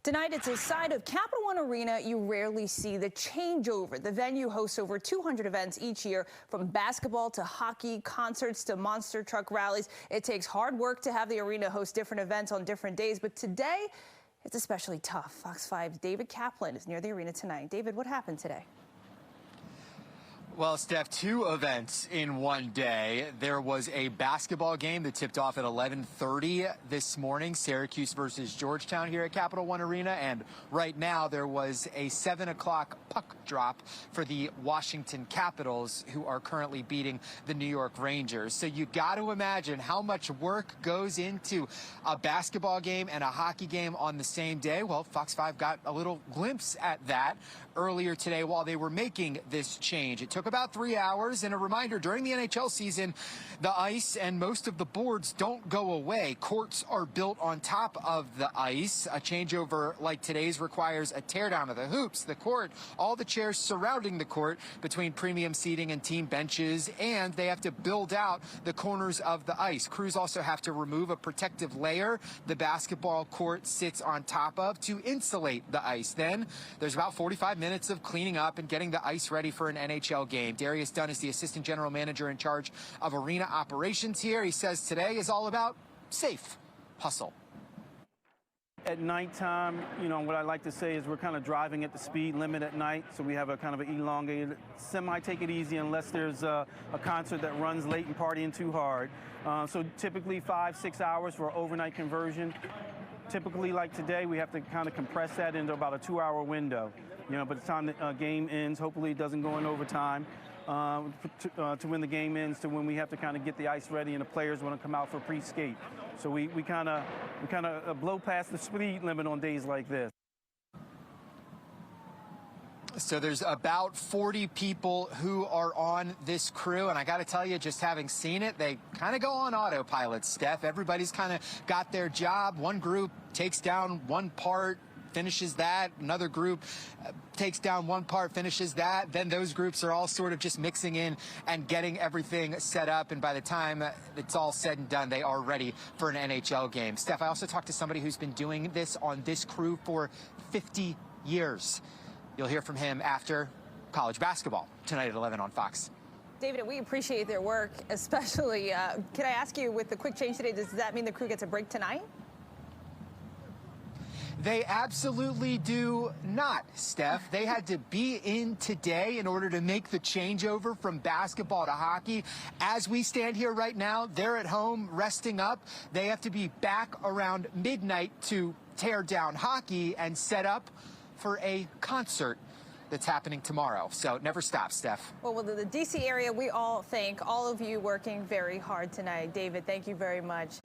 Tonight, it's a side of Capital One Arena you rarely see, the changeover. The venue hosts over 200 events each year, from basketball to hockey, concerts to monster truck rallies. It takes hard work to have the arena host different events on different days, but today, it's especially tough. Fox 5's David Kaplan is near the arena tonight. David, what happened today? Well, Steph, two events in one day. There was a basketball game that tipped off at 11:30 this morning, Syracuse versus Georgetown here at Capital One Arena. And right now there was a 7 o'clock puck drop for the Washington Capitals, who are currently beating the New York Rangers. So you got to imagine how much work goes into a basketball game and a hockey game on the same day. Well, Fox 5 got a little glimpse at that earlier today while they were making this change. It took about 3 hours, and a reminder, during the NHL season, the ice and most of the boards don't go away. Courts are built on top of the ice. A changeover like today's requires a teardown of the hoops, the court, all the chairs surrounding the court between premium seating and team benches, and they have to build out the corners of the ice. Crews also have to remove a protective layer the basketball court sits on top of to insulate the ice. Then there's about 45 minutes of cleaning up and getting the ice ready for an NHL game. Darius Dunn is the assistant general manager in charge of arena operations here. He says today is all about safe hustle. At nighttime, what I like to say is we're kind of driving at the speed limit at night, so we have a kind of an elongated take it easy unless there's a concert that runs late and partying too hard. So typically 5-6 hours for overnight conversion. Typically, like today, we have to kind of compress that into about a 2-hour window. By the time the game ends, hopefully it doesn't go in overtime, to when the game ends, to when we have to kind of get the ice ready and the players want to come out for pre-skate. So we kind of blow past the speed limit on days like this. So there's about 40 people who are on this crew, and I got to tell you, just having seen it, they kind of go on autopilot, Steph. Everybody's kind of got their job. One group takes down one part, finishes that. Another group takes down one part, finishes that. Then those groups are all sort of just mixing in and getting everything set up. And by the time it's all said and done, they are ready for an NHL game. Steph, I also talked to somebody who's been doing this on this crew for 50 years. You'll hear from him after college basketball tonight at 11 on Fox. David, we appreciate their work, especially. Can I ask you, with the quick change today, does that mean the crew gets a break tonight? They absolutely do not, Steph. They had to be in today in order to make the changeover from basketball to hockey. As we stand here right now, they're at home resting up. They have to be back around midnight to tear down hockey and set up for a concert that's happening tomorrow. So it never stops, Steph. Well, with the D.C. area, we all thank all of you working very hard tonight. David, thank you very much.